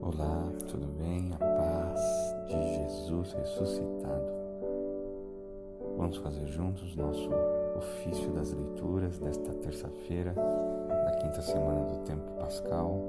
Olá, tudo bem? A paz de Jesus ressuscitado. Vamos fazer juntos nosso ofício das leituras desta terça-feira, da quinta semana do tempo pascal.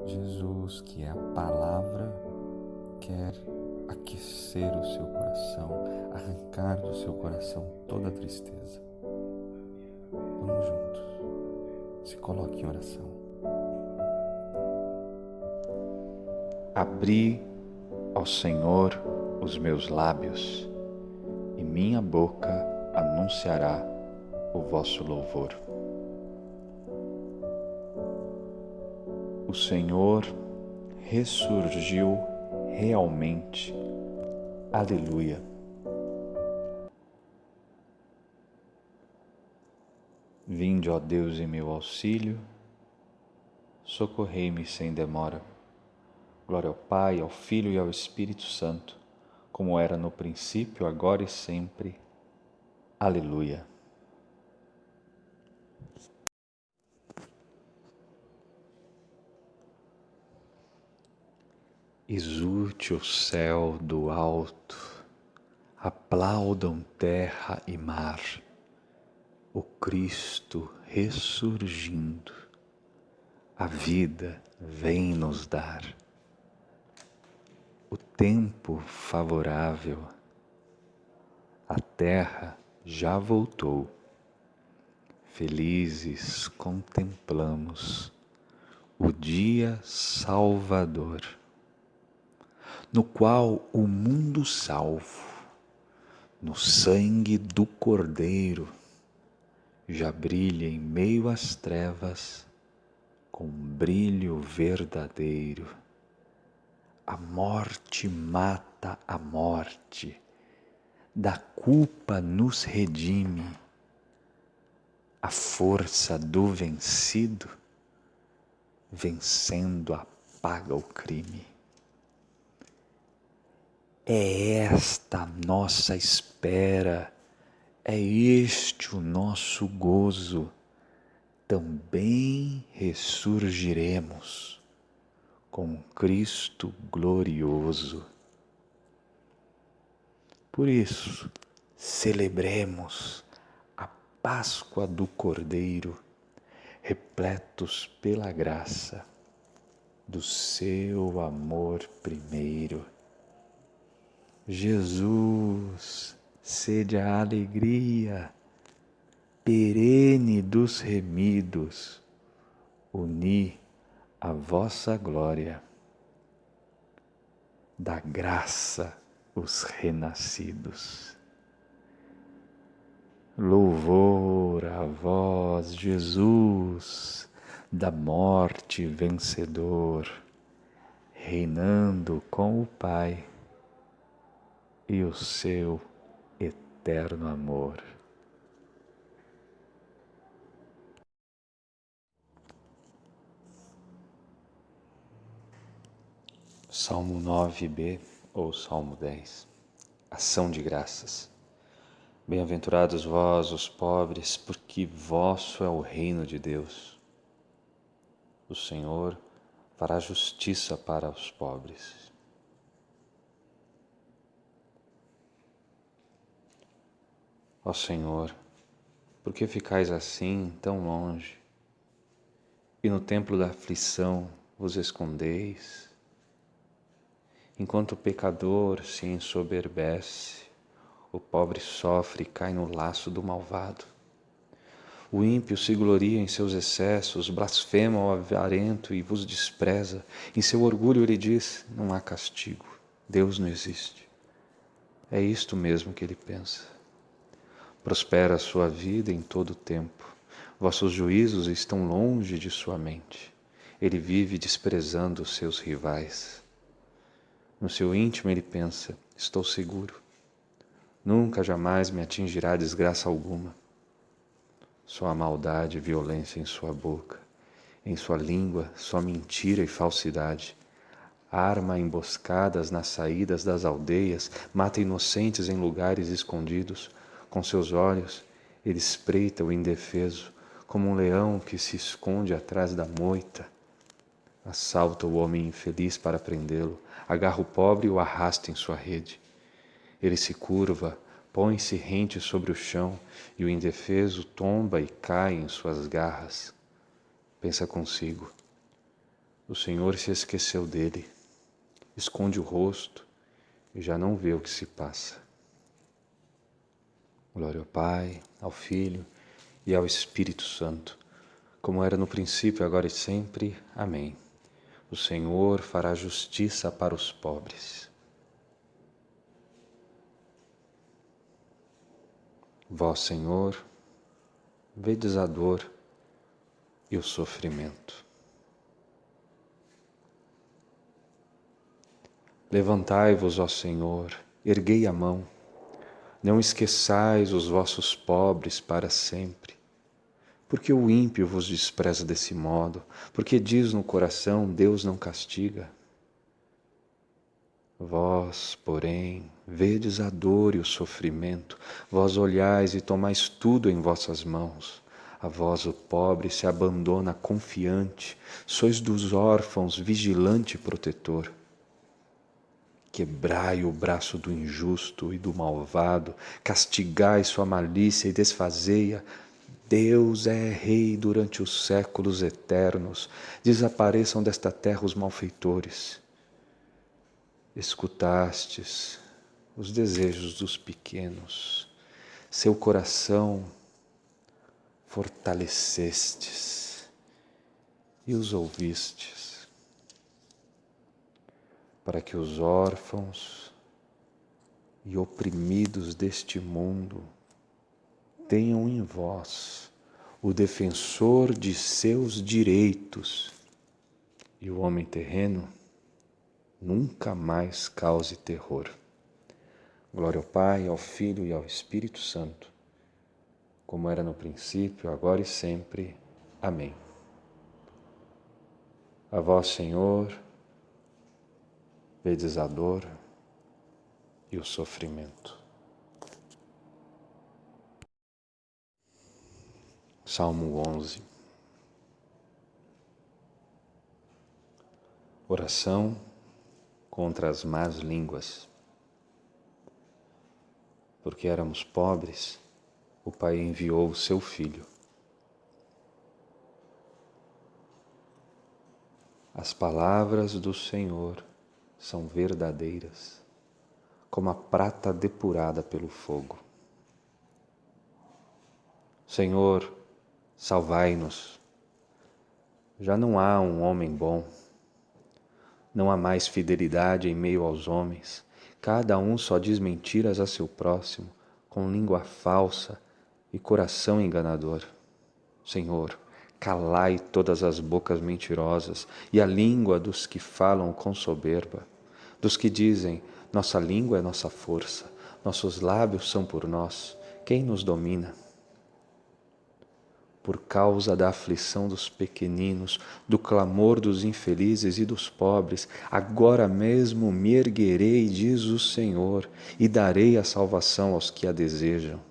Jesus, que é a palavra, quer aquecer o seu coração, arrancar do seu coração toda a tristeza. Vamos juntos. Se coloque em oração. Abri ao Senhor os meus lábios, e minha boca anunciará o vosso louvor. O Senhor ressurgiu realmente. Aleluia. Vinde, ó Deus, em meu auxílio, socorrei-me sem demora. Glória ao Pai, ao Filho e ao Espírito Santo, como era no princípio, agora e sempre. Aleluia. Exulte o céu do alto, aplaudam terra e mar, o Cristo ressurgindo, a vida vem nos dar. O tempo favorável, a terra já voltou, felizes contemplamos o dia salvador, no qual o mundo salvo, no sangue do Cordeiro, já brilha em meio às trevas com brilho verdadeiro. A morte mata a morte, da culpa nos redime, a força do vencido, vencendo apaga o crime. É esta a nossa espera, é este o nosso gozo, também ressurgiremos com Cristo glorioso. Por isso, celebremos a Páscoa do Cordeiro, repletos pela graça do seu amor primeiro. Jesus, sede a alegria perene dos remidos, uni a vossa glória, da graça os renascidos. Louvor a vós, Jesus, da morte vencedor, reinando com o Pai e o seu eterno amor. Salmo 9b ou Salmo 10. Ação de graças. Bem-aventurados vós, os pobres, porque vosso é o reino de Deus. O Senhor fará justiça para os pobres. Ó Senhor, por que ficais assim tão longe? E no templo da aflição vos escondeis? Enquanto o pecador se ensoberbece, o pobre sofre e cai no laço do malvado. O ímpio se gloria em seus excessos, blasfema ao avarento e vos despreza. Em seu orgulho ele diz, não há castigo, Deus não existe. É isto mesmo que ele pensa. Prospera a sua vida em todo o tempo. Vossos juízos estão longe de sua mente. Ele vive desprezando os seus rivais. No seu íntimo ele pensa, estou seguro. Nunca jamais me atingirá desgraça alguma. Só há maldade e violência em sua boca. Em sua língua, só mentira e falsidade. Arma emboscadas nas saídas das aldeias, mata inocentes em lugares escondidos. Com seus olhos, ele espreita o indefeso, como um leão que se esconde atrás da moita. Assalta o homem infeliz para prendê-lo, agarra o pobre e o arrasta em sua rede. Ele se curva, põe-se rente sobre o chão, e o indefeso tomba e cai em suas garras. Pensa consigo: o Senhor se esqueceu dele, esconde o rosto e já não vê o que se passa. Glória ao Pai, ao Filho e ao Espírito Santo, como era no princípio, agora e sempre. Amém. O Senhor fará justiça para os pobres. Vós, Senhor, vedes a dor e o sofrimento. Levantai-vos, ó Senhor, erguei a mão. Não esqueçais os vossos pobres para sempre. Porque o ímpio vos despreza desse modo, porque diz no coração: Deus não castiga. Vós, porém, vedes a dor e o sofrimento, vós olhais e tomais tudo em vossas mãos. A vós o pobre se abandona confiante, sois dos órfãos vigilante e protetor. Quebrai o braço do injusto e do malvado, castigai sua malícia e desfazei-a. Deus é rei durante os séculos eternos, desapareçam desta terra os malfeitores. Escutastes os desejos dos pequenos, seu coração fortalecestes e os ouvistes, para que os órfãos e oprimidos deste mundo tenham em vós o defensor de seus direitos, e o homem terreno nunca mais cause terror. Glória ao Pai, ao Filho e ao Espírito Santo, como era no princípio, agora e sempre. Amém. A vós, Senhor, vedes a dor e o sofrimento. Salmo 11. Oração contra as más línguas. Porque éramos pobres, o Pai enviou o seu Filho. As palavras do Senhor são verdadeiras, como a prata depurada pelo fogo. Senhor, salvai-nos. Já não há um homem bom. Não há mais fidelidade em meio aos homens. Cada um só diz mentiras a seu próximo, com língua falsa e coração enganador. Senhor, calai todas as bocas mentirosas e a língua dos que falam com soberba, dos que dizem: nossa língua é nossa força, nossos lábios são por nós, quem nos domina? Por causa da aflição dos pequeninos, do clamor dos infelizes e dos pobres, agora mesmo me erguerei, diz o Senhor, e darei a salvação aos que a desejam.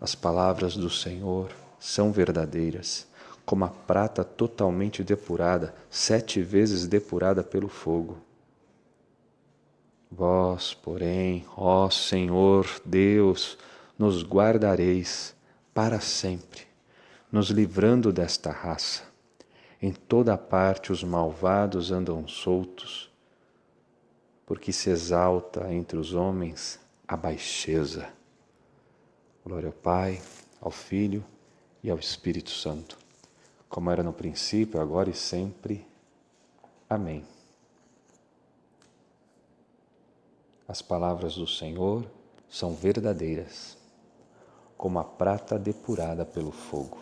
As palavras do Senhor são verdadeiras, como a prata totalmente depurada, 7 vezes depurada pelo fogo. Vós, porém, ó Senhor Deus, nos guardareis para sempre, nos livrando desta raça. Em toda parte os malvados andam soltos, porque se exalta entre os homens a baixeza. Glória ao Pai, ao Filho e ao Espírito Santo, como era no princípio, agora e sempre. Amém. As palavras do Senhor são verdadeiras, como a prata depurada pelo fogo.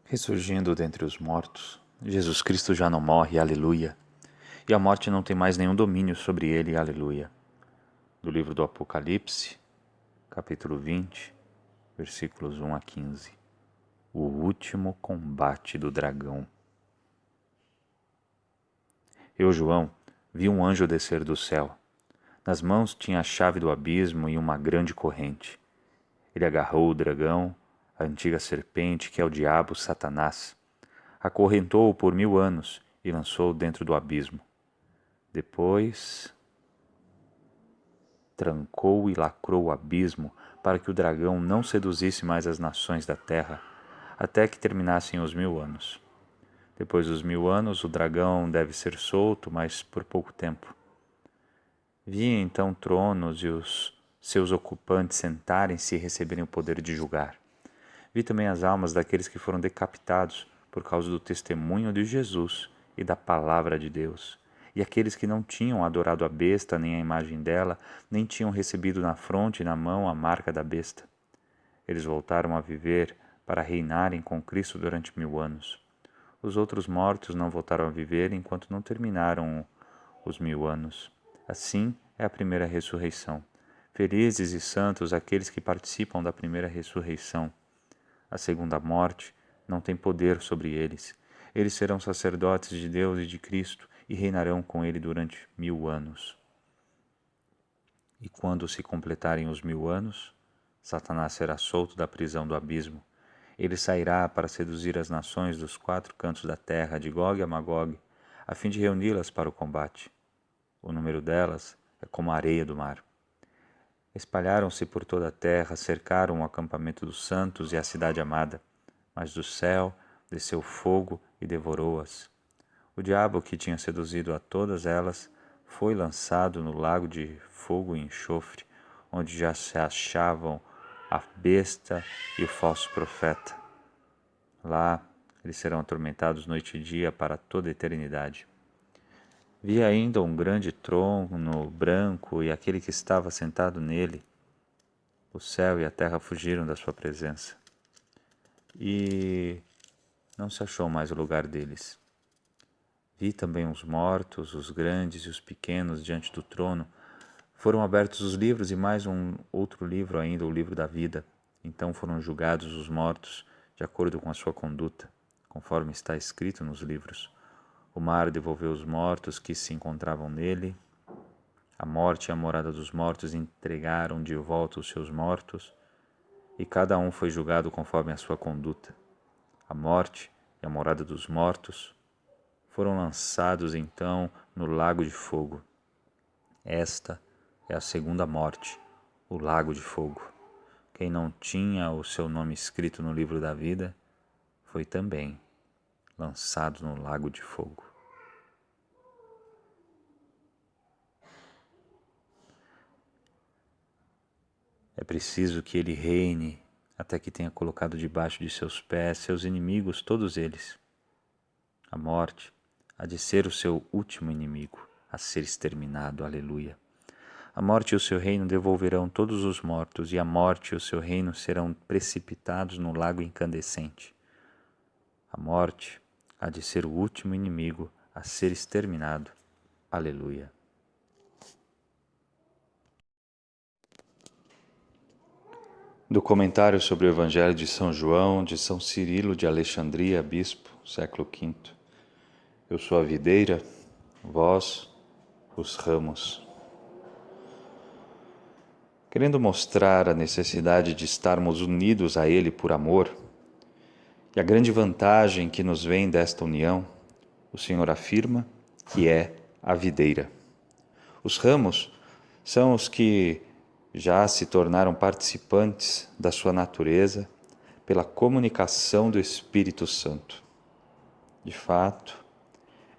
Ressurgindo dentre os mortos, Jesus Cristo já não morre, aleluia, e a morte não tem mais nenhum domínio sobre ele, aleluia. Do livro do Apocalipse, capítulo 20, versículos 1 a 15. O último combate do dragão. Eu, João, vi um anjo descer do céu. Nas mãos tinha a chave do abismo e uma grande corrente. Ele agarrou o dragão, a antiga serpente que é o diabo, Satanás. Acorrentou-o por 1000 anos e lançou-o dentro do abismo. Depois trancou e lacrou o abismo para que o dragão não seduzisse mais as nações da terra, até que terminassem os 1000 anos. Depois dos 1000 anos, o dragão deve ser solto, mas por pouco tempo. Vi então tronos e os seus ocupantes sentarem-se e receberem o poder de julgar. Vi também as almas daqueles que foram decapitados por causa do testemunho de Jesus e da palavra de Deus, e aqueles que não tinham adorado a besta nem a imagem dela, nem tinham recebido na fronte e na mão a marca da besta. Eles voltaram a viver para reinarem com Cristo durante 1000 anos. Os outros mortos não voltaram a viver enquanto não terminaram os 1000 anos. Assim é a primeira ressurreição. Felizes e santos aqueles que participam da primeira ressurreição. A segunda morte não tem poder sobre eles. Eles serão sacerdotes de Deus e de Cristo e reinarão com ele durante 1000 anos. E quando se completarem os 1000 anos, Satanás será solto da prisão do abismo. Ele sairá para seduzir as nações dos 4 cantos da terra, de Gog a Magog, a fim de reuni-las para o combate. O número delas é como a areia do mar. Espalharam-se por toda a terra, cercaram o acampamento dos santos e a cidade amada, mas do céu desceu fogo e devorou-as. O diabo que tinha seduzido a todas elas foi lançado no lago de fogo e enxofre, onde já se achavam a besta e o falso profeta. Lá eles serão atormentados noite e dia para toda a eternidade. Vi ainda um grande trono branco e aquele que estava sentado nele. O céu e a terra fugiram da sua presença. E não se achou mais o lugar deles. Vi também os mortos, os grandes e os pequenos diante do trono. Foram abertos os livros e mais um outro livro ainda, o livro da vida. Então foram julgados os mortos de acordo com a sua conduta, conforme está escrito nos livros. O mar devolveu os mortos que se encontravam nele. A morte e a morada dos mortos entregaram de volta os seus mortos, e cada um foi julgado conforme a sua conduta. A morte e a morada dos mortos foram lançados então no lago de fogo. Esta é a segunda morte, o lago de fogo. Quem não tinha o seu nome escrito no livro da vida foi também lançado no lago de fogo. É preciso que ele reine até que tenha colocado debaixo de seus pés seus inimigos, todos eles. A morte há de ser o seu último inimigo, a ser exterminado. Aleluia. A morte e o seu reino devolverão todos os mortos, e a morte e o seu reino serão precipitados no lago incandescente. A morte há de ser o último inimigo a ser exterminado. Aleluia. Do comentário sobre o Evangelho de São João, de São Cirilo de Alexandria, bispo, século V. Eu sou a videira, vós os ramos. Querendo mostrar a necessidade de estarmos unidos a Ele por amor, e a grande vantagem que nos vem desta união, o Senhor afirma que é a videira. Os ramos são os que já se tornaram participantes da sua natureza pela comunicação do Espírito Santo. De fato,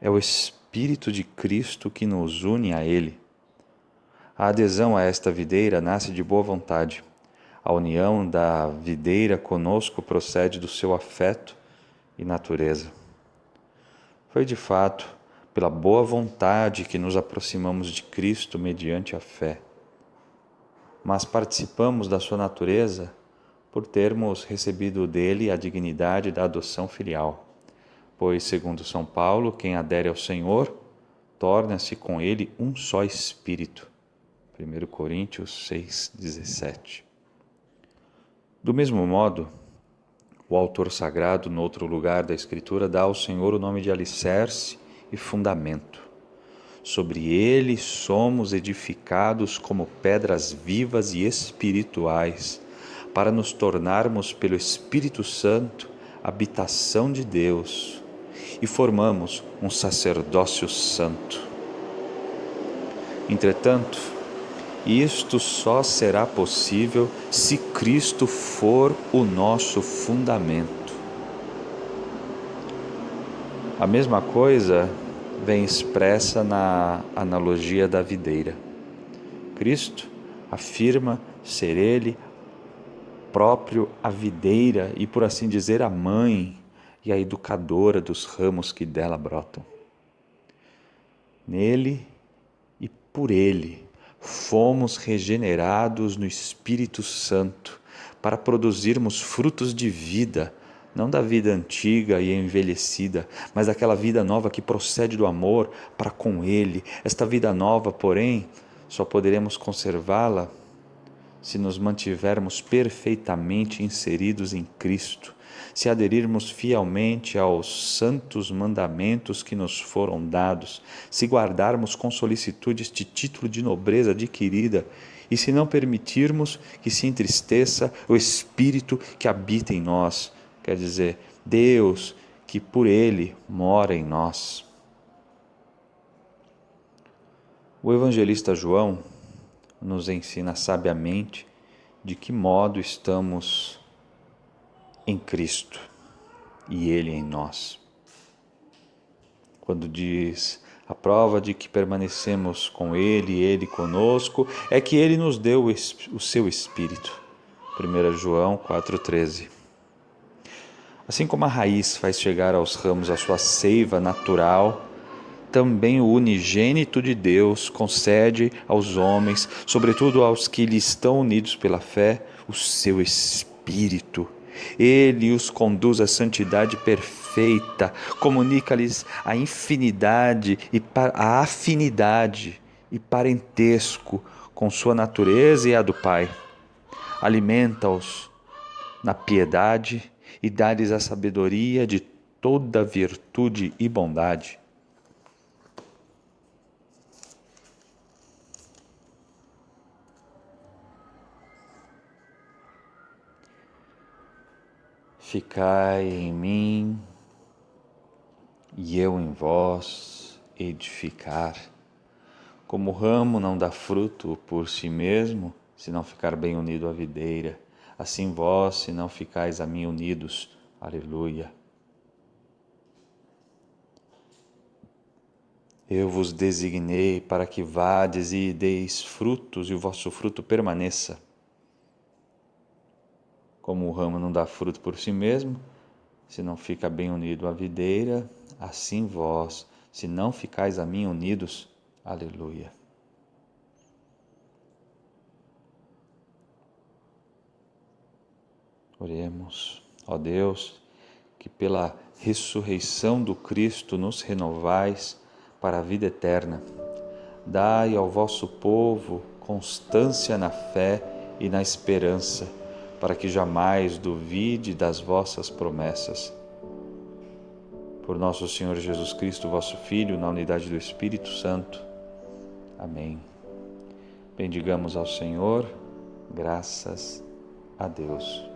é o Espírito de Cristo que nos une a Ele. A adesão a esta videira nasce de boa vontade. A união da videira conosco procede do seu afeto e natureza. Foi de fato pela boa vontade que nos aproximamos de Cristo mediante a fé. Mas participamos da sua natureza por termos recebido dele a dignidade da adoção filial. Pois, segundo São Paulo, quem adere ao Senhor torna-se com ele um só espírito. 1 Coríntios 6,17. Do mesmo modo, o autor sagrado, no outro lugar da Escritura, dá ao Senhor o nome de alicerce e fundamento. Sobre ele somos edificados como pedras vivas e espirituais, para nos tornarmos, pelo Espírito Santo, habitação de Deus e formamos um sacerdócio santo. Entretanto, isto só será possível se Cristo for o nosso fundamento. A mesma coisa vem expressa na analogia da videira. Cristo afirma ser Ele próprio a videira e, por assim dizer, a mãe e a educadora dos ramos que dela brotam. Nele e por Ele fomos regenerados no Espírito Santo para produzirmos frutos de vida, não da vida antiga e envelhecida, mas daquela vida nova que procede do amor para com Ele. Esta vida nova, porém, só poderemos conservá-la se nos mantivermos perfeitamente inseridos em Cristo, se aderirmos fielmente aos santos mandamentos que nos foram dados, se guardarmos com solicitude este título de nobreza adquirida e se não permitirmos que se entristeça o Espírito que habita em nós, quer dizer, Deus que por Ele mora em nós. O evangelista João nos ensina sabiamente de que modo estamos em Cristo e Ele em nós. Quando diz: a prova de que permanecemos com Ele e Ele conosco é que Ele nos deu o seu Espírito. 1 João 4,13. Assim como a raiz faz chegar aos ramos a sua seiva natural, também o unigênito de Deus concede aos homens, sobretudo aos que lhe estão unidos pela fé, o seu Espírito. Ele os conduz à santidade perfeita, comunica-lhes a infinidade e a afinidade e parentesco com sua natureza e a do Pai. Alimenta-os na piedade e dá-lhes a sabedoria de toda virtude e bondade. Ficai em mim e eu em vós, edificar. Como o ramo não dá fruto por si mesmo, se não ficar bem unido à videira, assim vós, se não ficais a mim unidos. Aleluia. Eu vos designei para que vades e deis frutos e o vosso fruto permaneça. Como o ramo não dá fruto por si mesmo, se não fica bem unido à videira, assim vós, se não ficais a mim unidos. Aleluia. Oremos. Ó Deus, que pela ressurreição do Cristo nos renovais para a vida eterna. Dai ao vosso povo constância na fé e na esperança, para que jamais duvide das vossas promessas. Por nosso Senhor Jesus Cristo, vosso Filho, na unidade do Espírito Santo. Amém. Bendigamos ao Senhor, graças a Deus.